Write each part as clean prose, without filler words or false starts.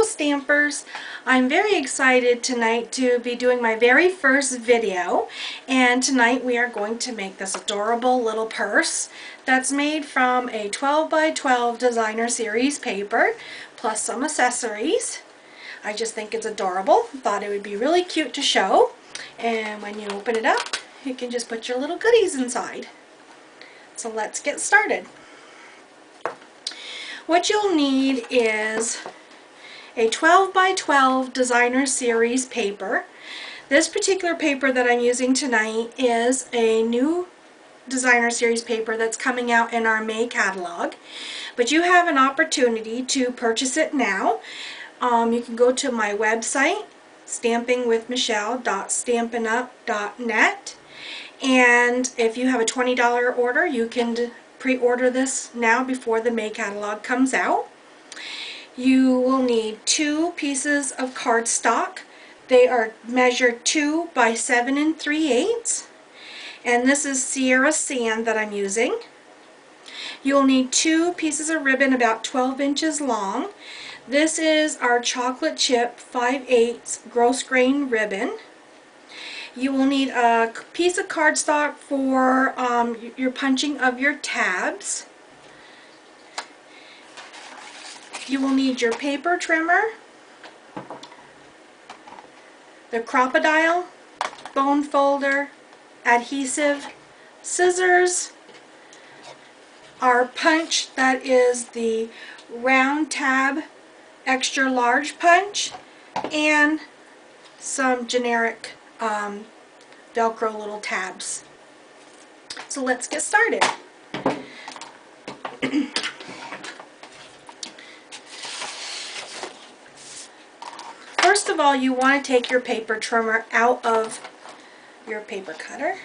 Stampers. I'm very excited tonight to be doing my very first video, and tonight we are going to make this adorable little purse that's made from a 12 by 12 designer series paper plus some accessories. I just think it's adorable. Thought it would be really cute to show, and when you open it up you can just put your little goodies inside. So let's get started. What you'll need is a 12 by 12 designer series paper. This particular paper that I'm using tonight is a new designer series paper that's coming out in our May catalog, but you have an opportunity to purchase it now. You can go to my website, stampingwithmichelle.stampinup.net, and if you have a $20 order, you can pre-order this now before the May catalog comes out. You will need 2 pieces of cardstock. They are measured 2 by 7 3/8, and this is Sierra Sand that I'm using. You'll need 2 pieces of ribbon about 12 inches long. This is our chocolate chip 5/8 gross grain ribbon. You will need a piece of cardstock for your punching of your tabs. You will need your paper trimmer, the crocodile, bone folder, adhesive, scissors, our punch, that is the round tab extra large punch, and some generic Velcro little tabs. So let's get started. First of all, you want to take your paper trimmer out of your paper cutter,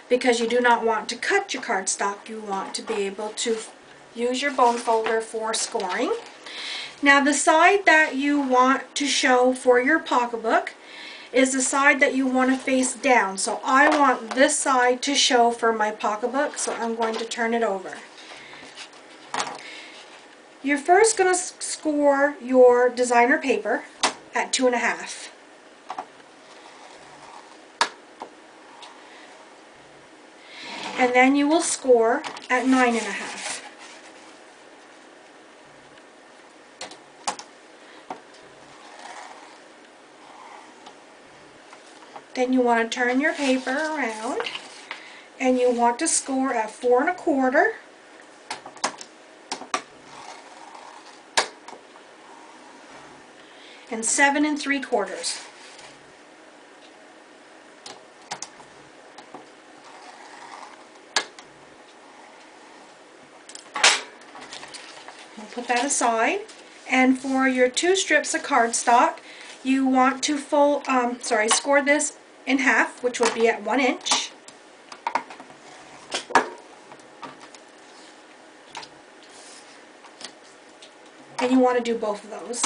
because you do not want to cut your cardstock. You want to be able to use your bone folder for scoring. Now, the side that you want to show for your pocketbook is the side that you want to face down. So I want this side to show for my pocketbook, so I'm going to turn it over. You're first going to score your designer paper at 2.5. And then you will score at 9.5. Then you want to turn your paper around and you want to score at 4.25. And 7 3/4. We'll put that aside. And for your 2 strips of cardstock, you want to score this in half, which will be at 1 inch. And you want to do both of those.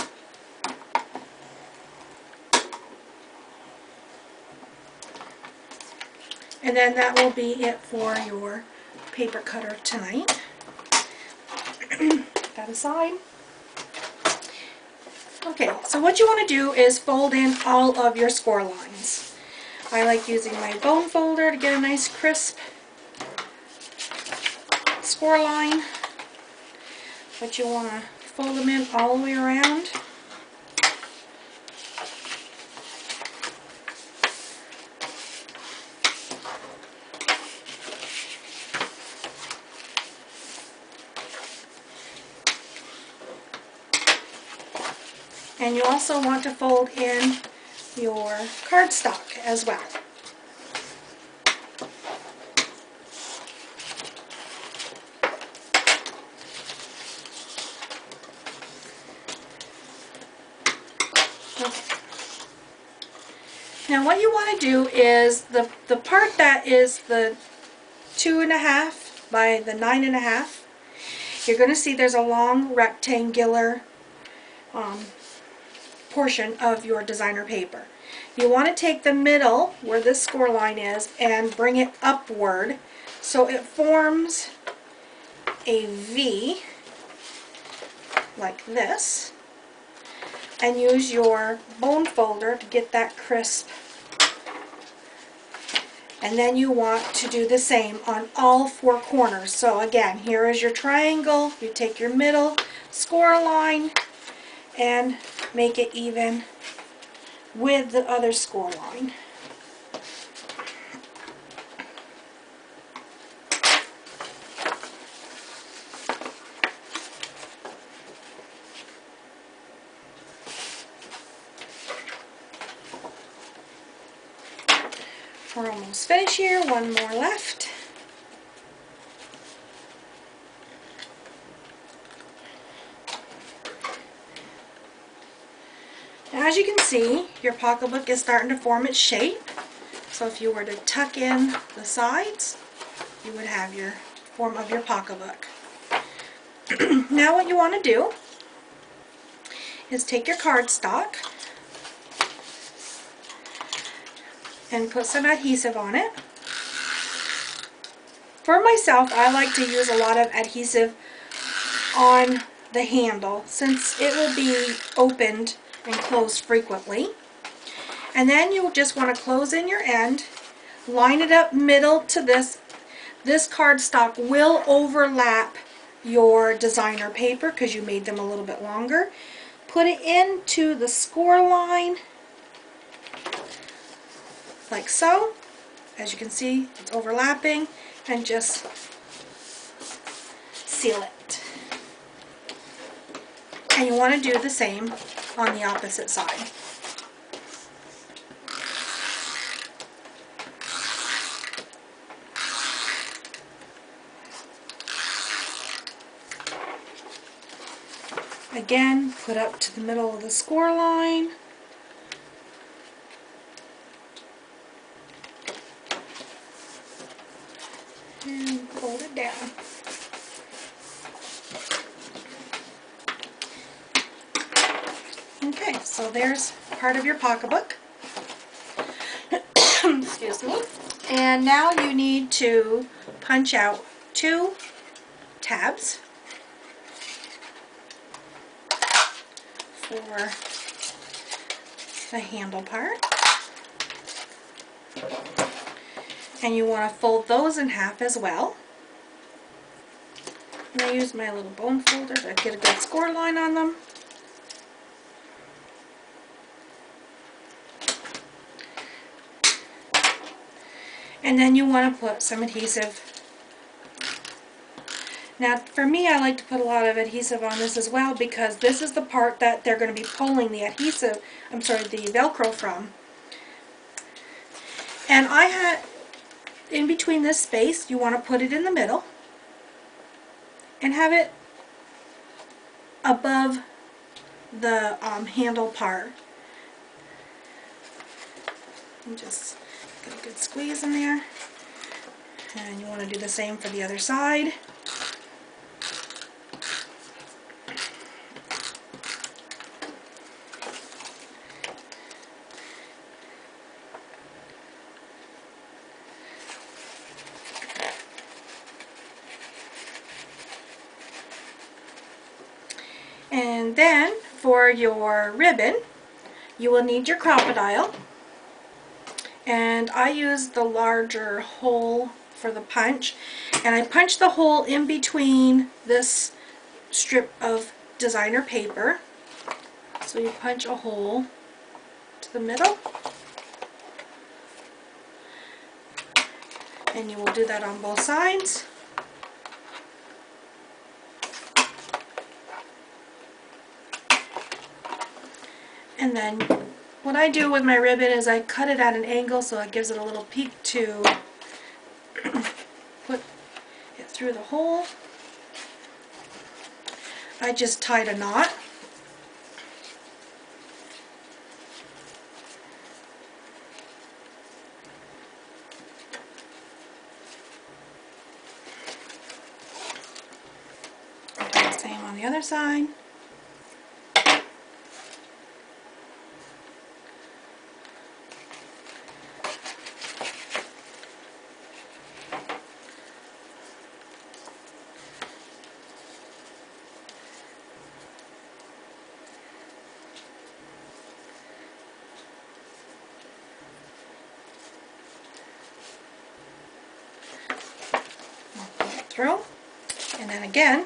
And then that will be it for your paper cutter tonight. Put that aside. Okay, so what you want to do is fold in all of your score lines. I like using my bone folder to get a nice crisp score line, but you want to fold them in all the way around. And you also want to fold in your cardstock as well. Okay. Now what you want to do is the part that is the 2.5 by the 9.5, you're going to see there's a long rectangular portion of your designer paper. You want to take the middle where this score line is and bring it upward so it forms a V like this. and use your bone folder to get that crisp. And then you want to do the same on all four corners. So again, here is your triangle. You take your middle score line and make it even with the other score line. We're almost finished here, one more left. Now, as you can see, your pocketbook is starting to form its shape. So if you were to tuck in the sides, you would have your form of your pocketbook. Now what you want to do is take your cardstock and put some adhesive on it. For myself, I like to use a lot of adhesive on the handle since it will be opened and closed frequently. And then you just want to close in your end, line it up middle to this. This cardstock will overlap your designer paper because you made them a little bit longer. Put it into the score line like so. As you can see, it's overlapping, and just seal it. And you want to do the same on the opposite side. Again, put up to the middle of the score line. And fold it down. Okay, so there's part of your pocketbook. Excuse me. And now you need to punch out 2 tabs for the handle part. And you want to fold those in half as well. And I use my little bone folder to get a good score line on them. And then you want to put some adhesive. Now for me, I like to put a lot of adhesive on this as well because this is the part that they're going to be pulling the adhesive, the Velcro from. And I had, in between this space, you want to put it in the middle and have it above the handle part. And just get a good squeeze in there. And you want to do the same for the other side. And then for your ribbon, you will need your crocodile. And I use the larger hole for the punch. And I punch the hole in between this strip of designer paper. So you punch a hole to the middle. And you will do that on both sides. And then what I do with my ribbon is I cut it at an angle so it gives it a little peek to put it through the hole. I just tied a knot. Do the same on the other side. through. And then again,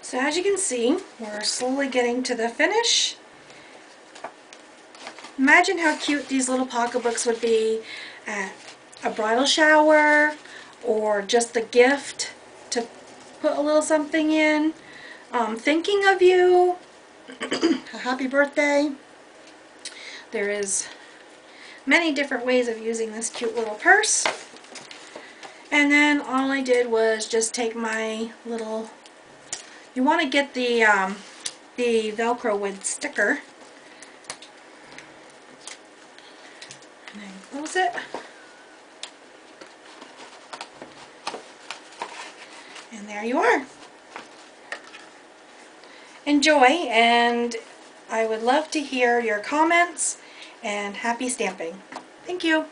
so as you can see, we're slowly getting to the finish. Imagine how cute these little pocketbooks would be at a bridal shower or just a gift to put a little something in. Thinking of you, a happy birthday. There is many different ways of using this cute little purse. And then all I did was just take my little, you want to get the Velcro with sticker. And then close it. And there you are. Enjoy, and I would love to hear your comments, and happy stamping. Thank you.